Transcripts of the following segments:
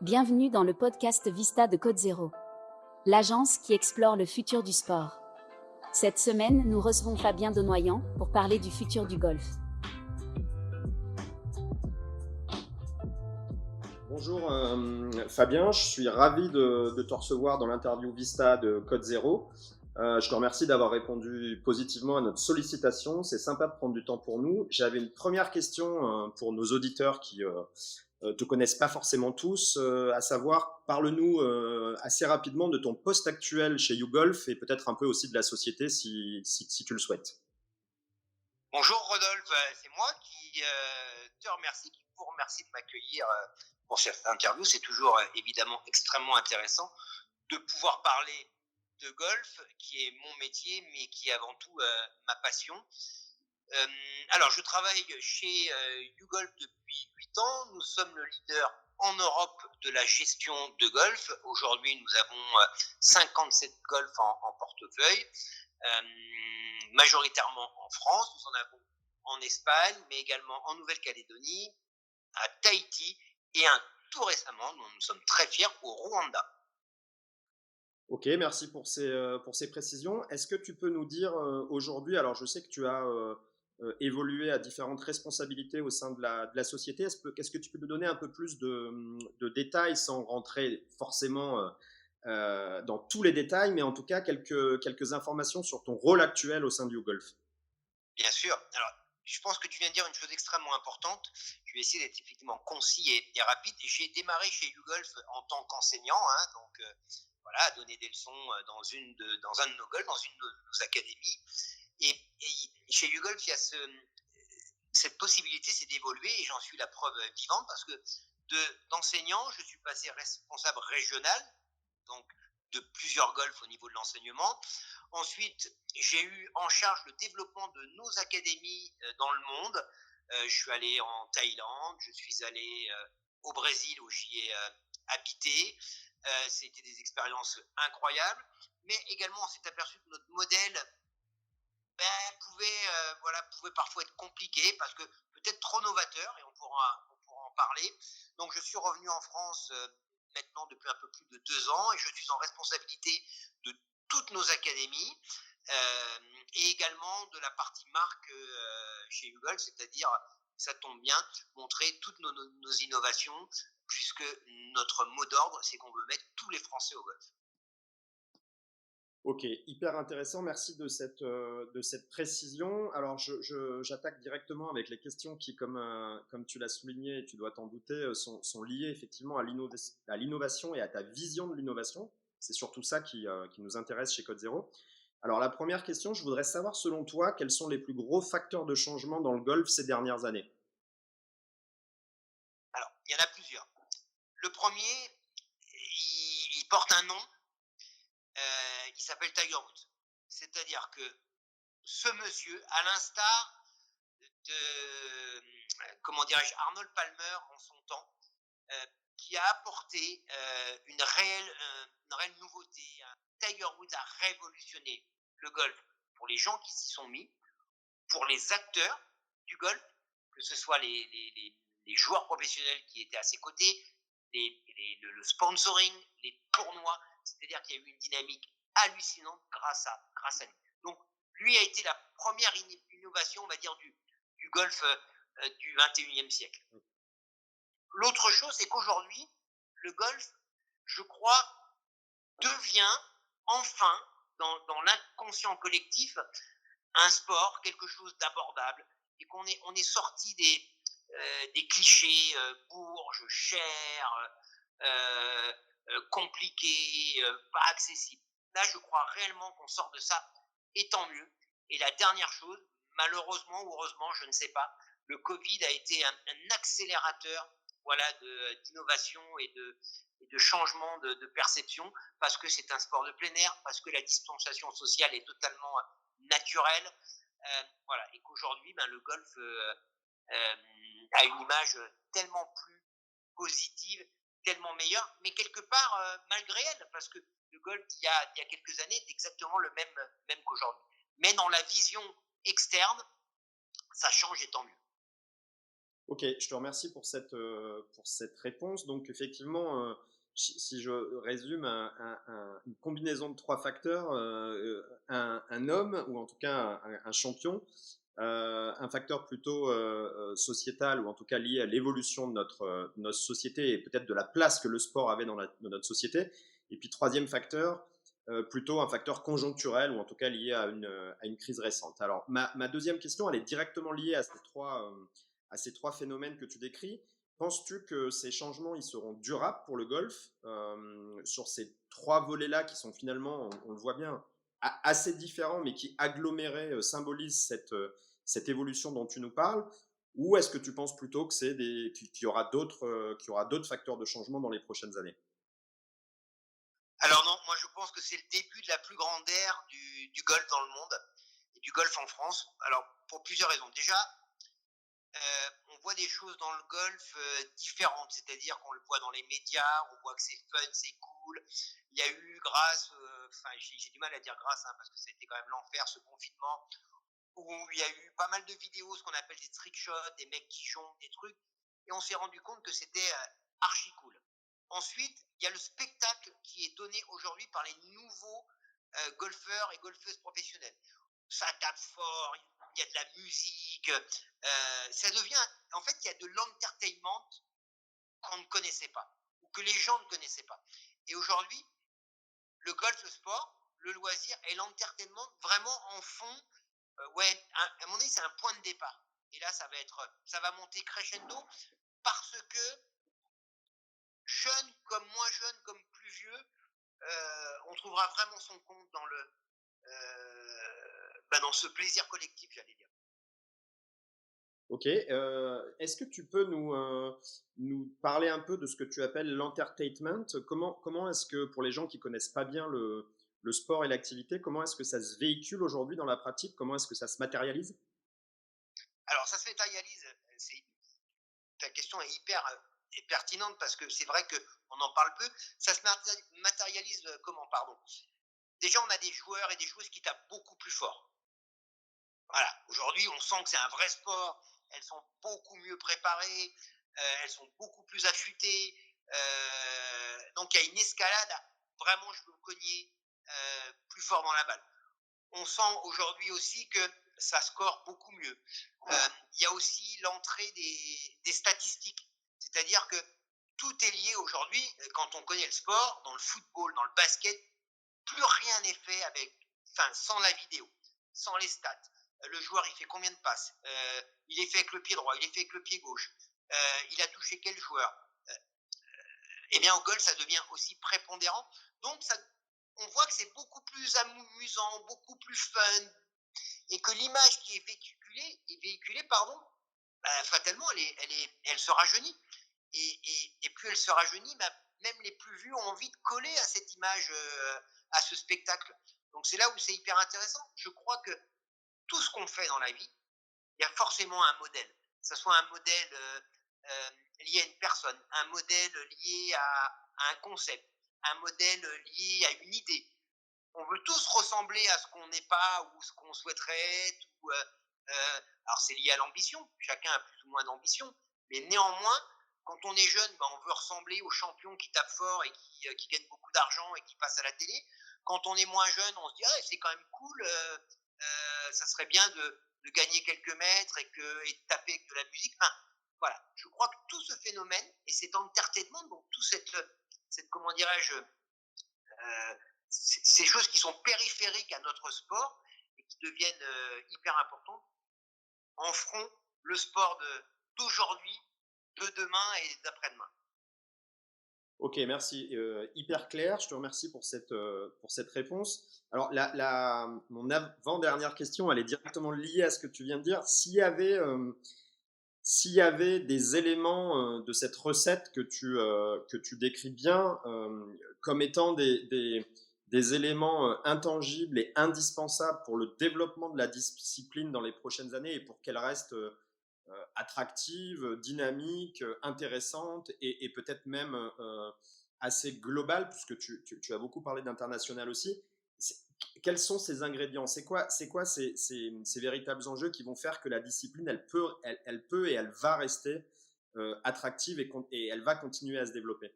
Bienvenue dans le podcast Vista de Code Zéro, l'agence qui explore le futur du sport. Cette semaine, nous recevons Fabien Donoyan pour parler du futur du golf. Bonjour Fabien, je suis ravi de te recevoir dans l'interview Vista de Code Zéro. Je te remercie d'avoir répondu positivement à notre sollicitation. C'est sympa de prendre du temps pour nous. J'avais une première question pour nos auditeurs qui te connaissent pas forcément tous, à savoir, parle-nous assez rapidement de ton poste actuel chez YouGolf et peut-être un peu aussi de la société si tu le souhaites. Bonjour Rodolphe, c'est moi qui vous remercie de m'accueillir pour cette interview. C'est toujours évidemment extrêmement intéressant de pouvoir parler de golf, qui est mon métier, mais qui est avant tout ma passion. Alors, je travaille chez YouGolf depuis 8 ans. Nous sommes le leader en Europe de la gestion de golf. Aujourd'hui, nous avons 57 golfs en portefeuille. Majoritairement en France, nous en avons en Espagne, mais également en Nouvelle-Calédonie, à Tahiti et tout récemment, nous sommes très fiers, au Rwanda. Ok, merci pour ces précisions. Est-ce que tu peux nous dire aujourd'hui, alors je sais que tu as évolué à différentes responsabilités au sein de la société, est-ce que tu peux nous donner un peu plus de détails sans rentrer forcément dans tous les détails, mais en tout cas quelques informations sur ton rôle actuel au sein du YouGolf? Bien sûr. Alors, je pense que tu viens de dire une chose extrêmement importante. Je vais essayer d'être effectivement concis et rapide. J'ai démarré chez YouGolf en tant qu'enseignant, donc voilà, donner des leçons dans un de nos golfs, dans une de nos académies. Et chez YouGolf, il y a cette possibilité, c'est d'évoluer, et j'en suis la preuve vivante, parce que d'enseignant, je suis passé responsable régional, donc de plusieurs golfs au niveau de l'enseignement. Ensuite, j'ai eu en charge le développement de nos académies dans le monde. Je suis allé en Thaïlande, je suis allé au Brésil où j'y ai habité. C'était des expériences incroyables, mais également on s'est aperçu que notre modèle pouvait parfois être compliqué parce que peut-être trop novateur, et on pourra en parler. Donc je suis revenu en France maintenant depuis un peu plus de 2 ans, et je suis en responsabilité de toutes nos académies et également de la partie marque chez YouGolf, c'est-à-dire, ça tombe bien, montrer toutes nos innovations, puisque notre mot d'ordre, c'est qu'on veut mettre tous les Français au golf. Ok, hyper intéressant, merci de cette précision. Alors, j'attaque directement avec les questions qui, comme tu l'as souligné, et tu dois t'en douter, sont liées effectivement à l'innovation et à ta vision de l'innovation. C'est surtout ça qui nous intéresse chez Code Zéro. Alors, la première question, je voudrais savoir, selon toi, quels sont les plus gros facteurs de changement dans le golf ces dernières années? Alors, il y en a plusieurs. Le premier, il porte un nom, il s'appelle Tiger Woods. C'est-à-dire que ce monsieur, à l'instar de, Arnold Palmer en son temps, qui a apporté une réelle nouveauté. Tiger Woods a révolutionné le golf pour les gens qui s'y sont mis, pour les acteurs du golf, que ce soit les joueurs professionnels qui étaient à ses côtés, le sponsoring, les tournois. C'est-à-dire qu'il y a eu une dynamique hallucinante grâce à lui. Donc, lui a été la première innovation, on va dire, du golf du 21e siècle. L'autre chose, c'est qu'aujourd'hui, le golf, je crois, devient enfin, dans l'inconscient collectif, un sport, quelque chose d'abordable, et qu'on est sorti des clichés bourges, chers, compliqués, pas accessibles. Là, je crois réellement qu'on sort de ça, et tant mieux. Et la dernière chose, malheureusement ou heureusement, je ne sais pas, le Covid a été un accélérateur, voilà, d'innovation et de changement de perception, parce que c'est un sport de plein air, parce que la distanciation sociale est totalement naturelle, voilà, et qu'aujourd'hui, le golf a une image tellement plus positive, tellement meilleure, mais quelque part malgré elle, parce que le golf il y a quelques années est exactement le même qu'aujourd'hui. Mais dans la vision externe, ça change, et tant mieux. Ok, je te remercie pour cette réponse. Donc effectivement, si je résume, une combinaison de trois facteurs, un homme, ou en tout cas un champion, un facteur plutôt sociétal, ou en tout cas lié à l'évolution de notre société et peut-être de la place que le sport avait dans notre société. Et puis troisième facteur, plutôt un facteur conjoncturel, ou en tout cas lié à une crise récente. Alors ma deuxième question, elle est directement liée à ces trois phénomènes que tu décris. Penses-tu que ces changements ils seront durables pour le golf sur ces trois volets-là qui sont finalement, on le voit bien, assez différents, mais qui agglomérés symbolisent cette évolution dont tu nous parles? Ou est-ce que tu penses plutôt que qu'il y aura d'autres facteurs de changement dans les prochaines années? Alors non, moi je pense que c'est le début de la plus grande ère du golf dans le monde et du golf en France. Alors pour plusieurs raisons. Déjà, on voit des choses dans le golf différentes, c'est-à-dire qu'on le voit dans les médias, on voit que c'est fun, c'est cool. Il y a eu enfin j'ai du mal à dire grâce, hein, parce que c'était quand même l'enfer ce confinement, où il y a eu pas mal de vidéos, ce qu'on appelle des trick shots, des mecs qui jonglent, des trucs, et on s'est rendu compte que c'était archi cool. Ensuite, il y a le spectacle qui est donné aujourd'hui par les nouveaux golfeurs et golfeuses professionnelles. Ça tape fort, il y a de la musique, ça devient, en fait, il y a de l'entertainment qu'on ne connaissait pas, ou que les gens ne connaissaient pas. Et aujourd'hui, le golf, le sport, le loisir et l'entertainment vraiment en font, ouais, à mon avis, c'est un point de départ. Et là, ça va monter crescendo parce que jeune comme moins jeune, comme plus vieux, on trouvera vraiment son compte dans ce plaisir collectif, j'allais dire. Ok. Est-ce que tu peux nous parler un peu de ce que tu appelles l'entertainment? Comment est-ce que, pour les gens qui connaissent pas bien le sport et l'activité, comment est-ce que ça se véhicule aujourd'hui dans la pratique? Comment est-ce que ça se matérialise? Alors, ça se matérialise, ta question est hyper pertinente parce que c'est vrai qu'on en parle peu. Ça se matérialise comment, pardon? Déjà, on a des joueurs et des joueuses qui tapent beaucoup plus fort. Voilà, aujourd'hui, on sent que c'est un vrai sport. Elles sont beaucoup mieux préparées, elles sont beaucoup plus affûtées. Donc, il y a une escalade. Vraiment, je peux cogner plus fort dans la balle. On sent aujourd'hui aussi que ça score beaucoup mieux. Il y a aussi l'entrée des statistiques. C'est-à-dire que tout est lié aujourd'hui, quand on connaît le sport, dans le football, dans le basket, plus rien n'est fait sans la vidéo, sans les stats. Le joueur, il fait combien de passes, il est fait avec le pied droit, il est fait avec le pied gauche, il a touché quel joueur. Eh bien, au golf, ça devient aussi prépondérant. Donc, on voit que c'est beaucoup plus amusant, beaucoup plus fun, et que l'image qui est véhiculée, fatalement, elle se rajeunit. Et plus elle se rajeunit, même les plus vieux ont envie de coller à cette image, à ce spectacle. Donc c'est là où c'est hyper intéressant. Je crois que tout ce qu'on fait dans la vie, il y a forcément un modèle. Que ce soit un modèle lié à une personne, un modèle lié à un concept, un modèle lié à une idée. On veut tous ressembler à ce qu'on n'est pas ou ce qu'on souhaiterait être. Alors c'est lié à l'ambition, chacun a plus ou moins d'ambition, mais néanmoins, quand on est jeune, on veut ressembler aux champions qui tapent fort et qui gagnent beaucoup d'argent et qui passent à la télé. Quand on est moins jeune, on se dit c'est quand même cool, ça serait bien de gagner quelques mètres et de taper avec de la musique. Enfin, voilà, je crois que tout ce phénomène et cet entertainment, donc tout comment dirais-je, ces choses qui sont périphériques à notre sport et qui deviennent hyper importantes, en feront le sport d'aujourd'hui, de demain et d'après-demain. Ok, merci. Hyper clair. Je te remercie pour cette réponse. Alors, mon avant-dernière question, elle est directement liée à ce que tu viens de dire. S'il y avait des éléments de cette recette que tu décris bien comme étant des éléments intangibles et indispensables pour le développement de la discipline dans les prochaines années et pour qu'elle reste attractive, dynamique, intéressante et peut-être même assez globale, puisque tu as beaucoup parlé d'international aussi. quels sont ces ingrédients? C'est quoi ces véritables enjeux qui vont faire que la discipline, elle peut et elle va rester attractive et elle va continuer à se développer.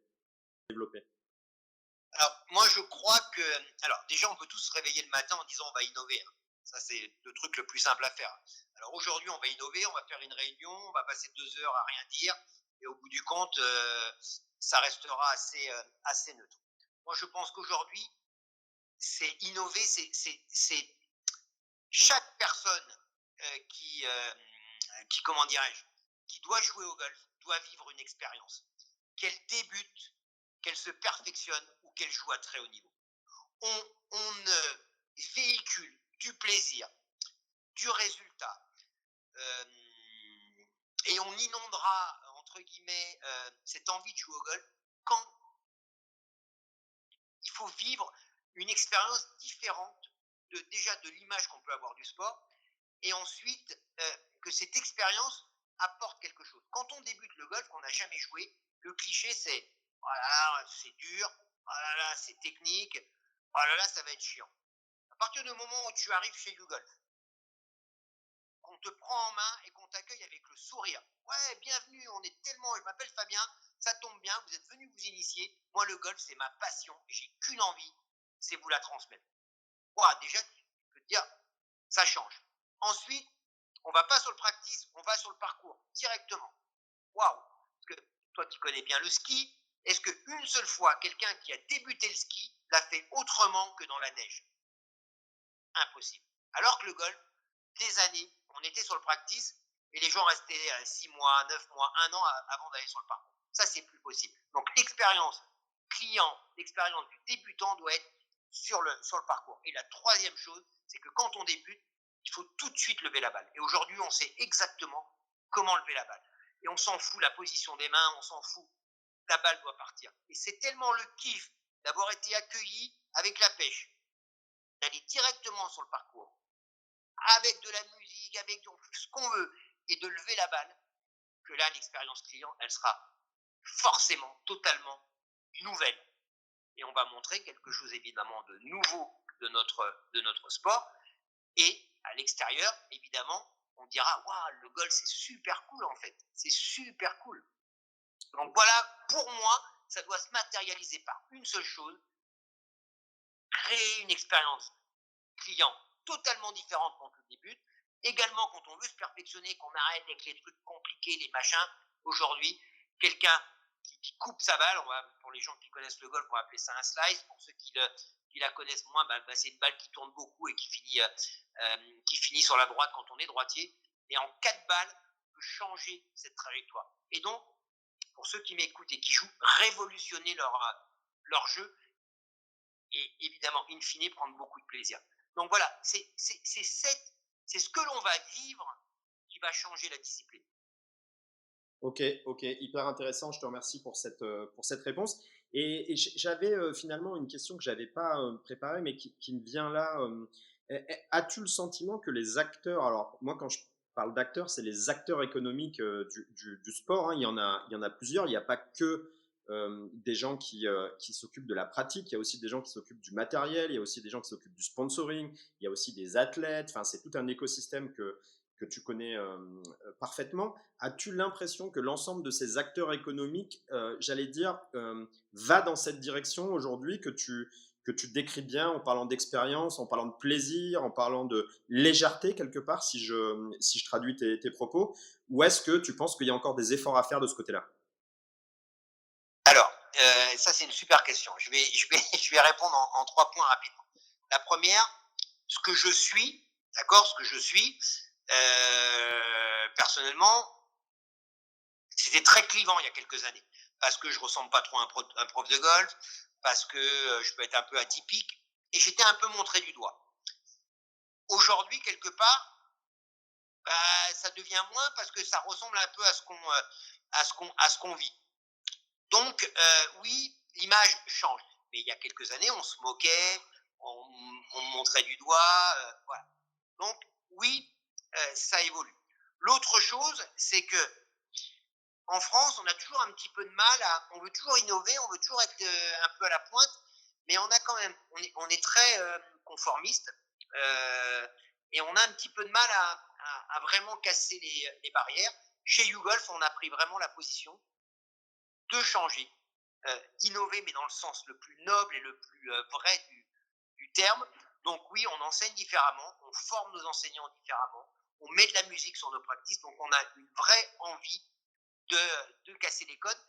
Alors, moi, je crois que. Alors, déjà, on peut tous se réveiller le matin en disant on va innover, hein. Ça, c'est le truc le plus simple à faire. Alors, aujourd'hui, on va innover, on va faire une réunion, on va passer 2 heures à rien dire, et au bout du compte, ça restera assez neutre. Moi, je pense qu'aujourd'hui, c'est innover, c'est chaque personne comment dirais-je, qui doit jouer au golf, doit vivre une expérience. Qu'elle débute, qu'elle se perfectionne ou qu'elle joue à très haut niveau. On véhicule du plaisir, du résultat, et on inondera, entre guillemets, cette envie de jouer au golf quand il faut vivre une expérience différente déjà de l'image qu'on peut avoir du sport, et ensuite que cette expérience apporte quelque chose. Quand on débute le golf, qu'on n'a jamais joué, le cliché c'est oh là là, c'est dur, oh là là, c'est technique, oh là là, ça va être chiant. À partir du moment où tu arrives chez YouGolf, qu'on te prend en main et qu'on t'accueille avec le sourire. Ouais, bienvenue, on est tellement, je m'appelle Fabien, ça tombe bien, vous êtes venu vous initier. Moi, le golf, c'est ma passion, j'ai qu'une envie, c'est vous la transmettre. Voilà, déjà, tu peux te dire, ça change. Ensuite, on va pas sur le practice, on va sur le parcours, directement. Waouh! Parce que toi qui connais bien le ski, est-ce qu'une seule fois, quelqu'un qui a débuté le ski l'a fait autrement que dans la neige? Impossible. Alors que le golf, des années, on était sur le practice et les gens restaient 6 mois, 9 mois, 1 an avant d'aller sur le parcours. Ça, c'est plus possible. Donc, l'expérience client, l'expérience du débutant doit être sur le parcours. Et la troisième chose, c'est que quand on débute, il faut tout de suite lever la balle. Et aujourd'hui, on sait exactement comment lever la balle. Et on s'en fout la position des mains, on s'en fout. La balle doit partir. Et c'est tellement le kiff d'avoir été accueilli avec la pêche, d'aller directement sur le parcours, avec de la musique, avec ce qu'on veut, et de lever la balle, que là, l'expérience client, elle sera forcément totalement nouvelle. Et on va montrer quelque chose évidemment de nouveau de notre sport. Et à l'extérieur, évidemment, on dira waouh, le golf, c'est super cool en fait. C'est super cool. Donc voilà, pour moi, ça doit se matérialiser par une seule chose, créer une expérience client totalement différente quand on débute. Également, quand on veut se perfectionner, qu'on arrête avec les trucs compliqués, les machins. Aujourd'hui, quelqu'un qui coupe sa balle, pour les gens qui connaissent le golf, on va appeler ça un slice. Pour ceux qui la connaissent moins, c'est une balle qui tourne beaucoup et qui finit sur la droite quand on est droitier. Et en 4 balles, on peut changer cette trajectoire. Et donc, pour ceux qui m'écoutent et qui jouent, révolutionner leur jeu et évidemment, in fine, prendre beaucoup de plaisir. Donc voilà, c'est ce que l'on va vivre qui va changer la discipline. Ok, hyper intéressant. Je te remercie pour cette réponse. Et j'avais finalement une question que j'avais pas préparée, mais qui me vient là. As-tu le sentiment que les acteurs, alors moi quand je parle d'acteurs, c'est les acteurs économiques du sport, hein, il y en a plusieurs. Il n'y a pas que des gens qui s'occupent de la pratique, il y a aussi des gens qui s'occupent du matériel, il y a aussi des gens qui s'occupent du sponsoring, il y a aussi des athlètes. Enfin, c'est tout un écosystème que tu connais parfaitement. As-tu l'impression que l'ensemble de ces acteurs économiques, j'allais dire, va dans cette direction aujourd'hui que tu décris bien en parlant d'expérience, en parlant de plaisir, en parlant de légèreté quelque part, si je traduis tes propos, ou est-ce que tu penses qu'il y a encore des efforts à faire de ce côté-là? Alors, ça c'est une super question. Je vais répondre en 3 points rapidement. La première, ce que je suis, d'accord, ce que je suis, personnellement, c'était très clivant il y a quelques années, parce que je ressemble pas trop à un prof de golf, parce que je peux être un peu atypique, et j'étais un peu montré du doigt. Aujourd'hui, quelque part, ça devient moins parce que ça ressemble un peu à ce qu'on vit. Donc, oui, l'image change. Mais il y a quelques années, on se moquait, on me montrait du doigt, voilà. Donc, oui, ça évolue. L'autre chose, c'est que en France, on a toujours un petit peu de mal on veut toujours innover, on veut toujours être un peu à la pointe, mais on a quand même, on est très conformiste, et on a un petit peu de mal à vraiment casser les barrières. Chez YouGolf, on a pris vraiment la position de changer, d'innover, mais dans le sens le plus noble et le plus vrai du terme. Donc oui, on enseigne différemment, on forme nos enseignants différemment, on met de la musique sur nos pratiques, donc on a une vraie envie de casser les codes.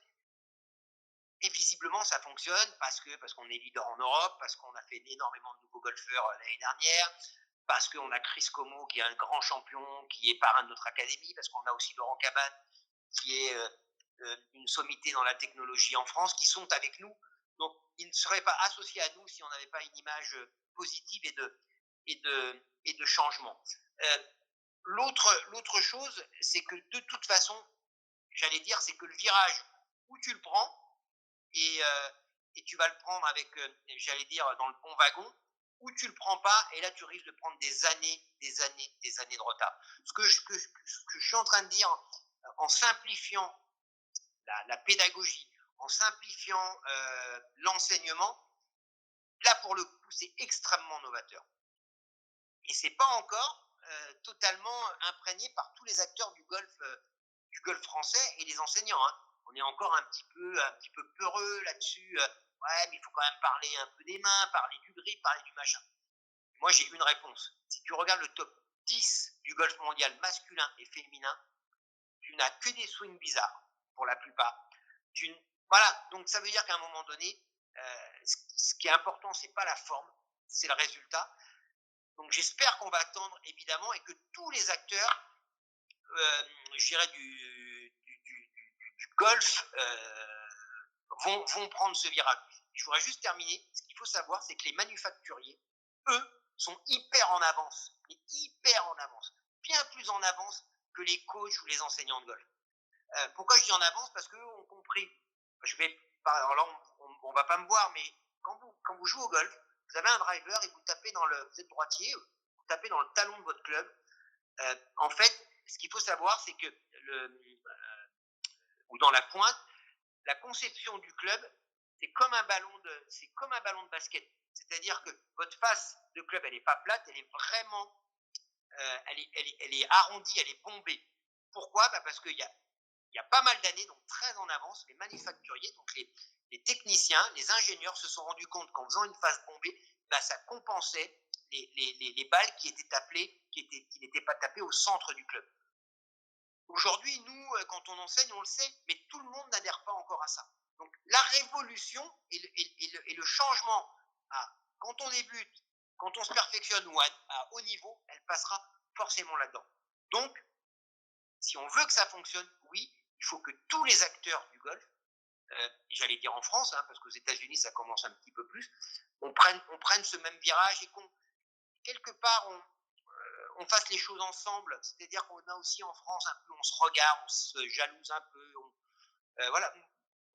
Et visiblement, ça fonctionne parce qu'on est leader en Europe, parce qu'on a fait énormément de nouveaux golfeurs l'année dernière, parce qu'on a Chris Como qui est un grand champion, qui est parrain de notre académie, parce qu'on a aussi Laurent Cabane qui est une sommité dans la technologie en France, qui sont avec nous. Donc, ils ne seraient pas associés à nous si on n'avait pas une image positive et de changement. L'autre chose, c'est que de toute façon, j'allais dire, c'est que le virage, où tu le prends, et tu vas le prendre avec, j'allais dire, dans le bon wagon, ou tu le prends pas, et là tu risques de prendre des années de retard. Ce que je suis en train de dire, en simplifiant la pédagogie, en simplifiant l'enseignement, là pour le coup c'est extrêmement novateur. Et c'est pas encore totalement imprégné par tous les acteurs du golf français et les enseignants. Hein. On est encore un petit peu peureux là-dessus. Ouais, mais il faut quand même parler un peu des mains, parler du grip, parler du machin. Moi, j'ai une réponse. Si tu regardes le top 10 du golf mondial masculin et féminin, tu n'as que des swings bizarres, pour la plupart. Voilà, donc ça veut dire qu'à un moment donné, ce qui est important, c'est pas la forme, c'est le résultat. Donc j'espère qu'on va attendre, évidemment, et que tous les acteurs, je dirais, du golf vont prendre ce virage. Je voudrais juste terminer. Ce qu'il faut savoir, c'est que les manufacturiers, eux, sont hyper en avance. Bien plus en avance que les coachs ou les enseignants de golf. Pourquoi je dis en avance? Parce qu'eux ont compris. Alors là, on va pas me voir, mais quand vous jouez au golf, vous avez un driver et vous tapez vous êtes droitier, vous tapez dans le talon de votre club. En fait, ce qu'il faut savoir, c'est que ou dans la pointe, la conception du club, c'est comme un ballon de basket. C'est-à-dire que votre face de club, elle n'est pas plate, elle est vraiment, elle est arrondie, elle est bombée. Pourquoi? Parce qu'il y a pas mal d'années, donc très en avance, les manufacturiers, donc les techniciens, les ingénieurs se sont rendus compte qu'en faisant une face bombée, ça compensait les balles qui n'étaient pas tapées au centre du club. Aujourd'hui, nous, quand on enseigne, on le sait, mais tout le monde n'adhère pas encore à ça. Donc la révolution et le changement, quand on débute, quand on se perfectionne ou à haut niveau, elle passera forcément là-dedans. Donc, si on veut que ça fonctionne, oui, il faut que tous les acteurs du golf, j'allais dire en France, parce qu'aux États-Unis ça commence un petit peu plus, on prenne ce même virage et qu'on, quelque part, on fasse les choses ensemble. C'est-à-dire qu'on a aussi en France un peu, on se regarde, on se jalouse un peu. Voilà.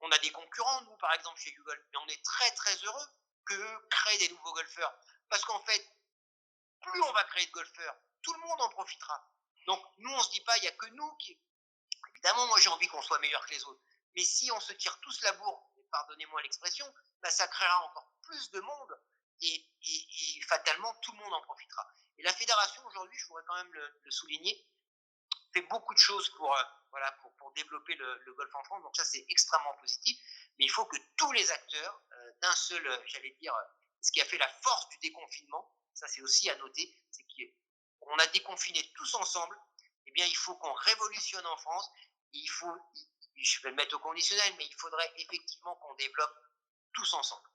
On a des concurrents, nous, par exemple, chez YouGolf, mais on est très, très heureux qu'eux créent des nouveaux golfeurs. Parce qu'en fait, plus on va créer de golfeurs, tout le monde en profitera. Donc, nous, on ne se dit pas, il n'y a que nous qui. Évidemment, moi, j'ai envie qu'on soit meilleurs que les autres. Mais si on se tire tous la bourre, pardonnez-moi l'expression, ça créera encore plus de monde et fatalement, tout le monde en profitera. Et la fédération, aujourd'hui, je voudrais quand même le souligner, fait beaucoup de choses pour développer le golf en France. Donc ça, c'est extrêmement positif. Mais il faut que tous les acteurs, d'un seul, j'allais dire, ce qui a fait la force du déconfinement, ça c'est aussi à noter, c'est qu'on a déconfiné tous ensemble. Eh bien, il faut qu'on révolutionne en France. Je vais le mettre au conditionnel, mais il faudrait effectivement qu'on développe tous ensemble.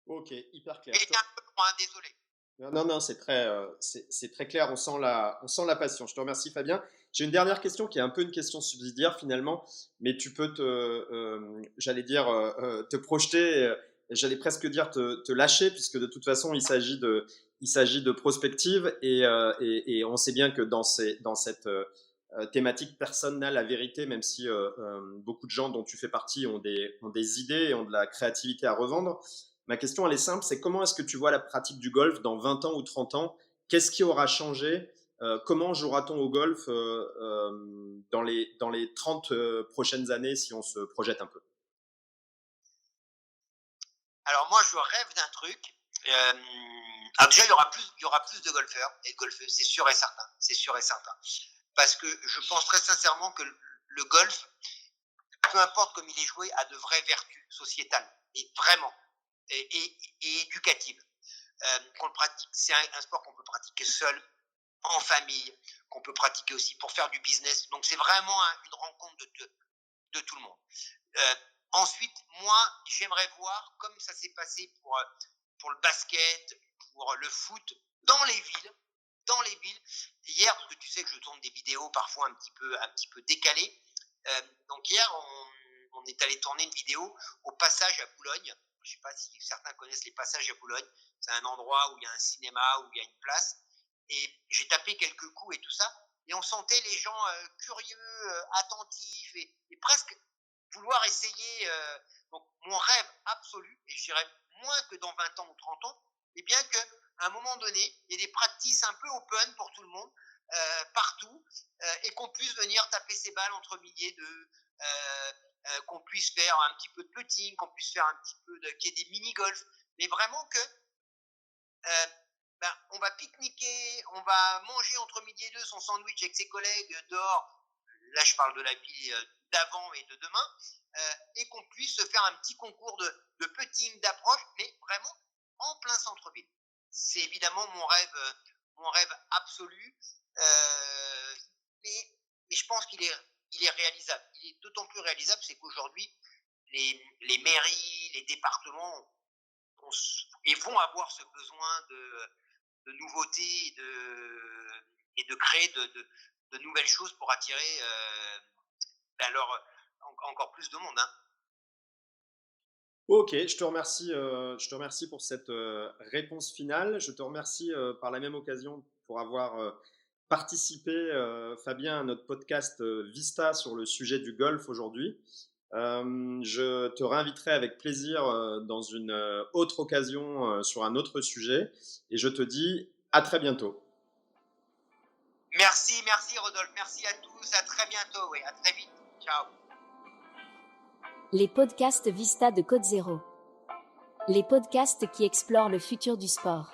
Ok, hyper clair. Et un peu loin, désolé. Non, c'est très clair, on sent la passion. Je te remercie Fabien. J'ai une dernière question qui est un peu une question subsidiaire finalement, mais tu peux j'allais dire, te projeter, j'allais presque dire te lâcher, puisque de toute façon il s'agit de prospective et on sait bien que dans cette thématique, personne n'a la vérité, même si beaucoup de gens dont tu fais partie ont des idées et ont de la créativité à revendre. Ma question, elle est simple, c'est comment est-ce que tu vois la pratique du golf dans 20 ans ou 30 ans? Qu'est-ce qui aura changé? Comment jouera-t-on au golf dans les 30 prochaines années si on se projette un peu? Alors moi, je rêve d'un truc. Alors déjà, il y aura plus de golfeurs et de golfeuses, c'est sûr et certain. C'est sûr et certain. Parce que je pense très sincèrement que le golf, peu importe comme il est joué, a de vraies vertus sociétales. Et vraiment. Et éducatives. Qu'on le pratique. C'est un sport qu'on peut pratiquer seul, en famille, qu'on peut pratiquer aussi pour faire du business. Donc c'est vraiment une rencontre de tout le monde. Euh, Ensuite, moi, j'aimerais voir comme ça s'est passé pour le basket, pour le foot, dans les villes. Dans les villes. Hier, parce que tu sais que je tourne des vidéos parfois un petit peu décalées. Donc hier, on est allé tourner une vidéo au Passage à Boulogne. Je ne sais pas si certains connaissent les Passages à Boulogne. C'est un endroit où il y a un cinéma, où il y a une place. Et j'ai tapé quelques coups et tout ça. Et on sentait les gens curieux, attentifs et presque vouloir essayer. Donc, mon rêve absolu, et je dirais moins que dans 20 ans ou 30 ans, est bien qu'à un moment donné, il y ait des practices un peu open pour tout le monde, partout, et qu'on puisse venir taper ses balles entre milliers de. Qu'on puisse faire un petit peu de putting, qu'on puisse faire un petit peu qu'il y ait des mini-golf, mais vraiment que on va pique-niquer, on va manger entre midi et deux son sandwich avec ses collègues dehors. Là, je parle de la vie d'avant et de demain, et qu'on puisse se faire un petit concours de putting, d'approche, mais vraiment en plein centre-ville. C'est évidemment mon rêve absolu, mais je pense qu'il est réalisable. Il est d'autant plus réalisable, c'est qu'aujourd'hui, les mairies, les départements et vont avoir ce besoin de nouveautés et de créer de nouvelles choses pour attirer encore plus de monde. Hein. Ok, je te remercie pour cette réponse finale. Je te remercie par la même occasion pour avoir participé, Fabien, à notre podcast Vista sur le sujet du golf aujourd'hui. Je te réinviterai avec plaisir dans une autre occasion sur un autre sujet et je te dis à très bientôt. Merci Rodolphe, merci à tous, à très bientôt, oui, à très vite, ciao. Les podcasts Vista de Code Zéro. Les podcasts qui explorent le futur du sport.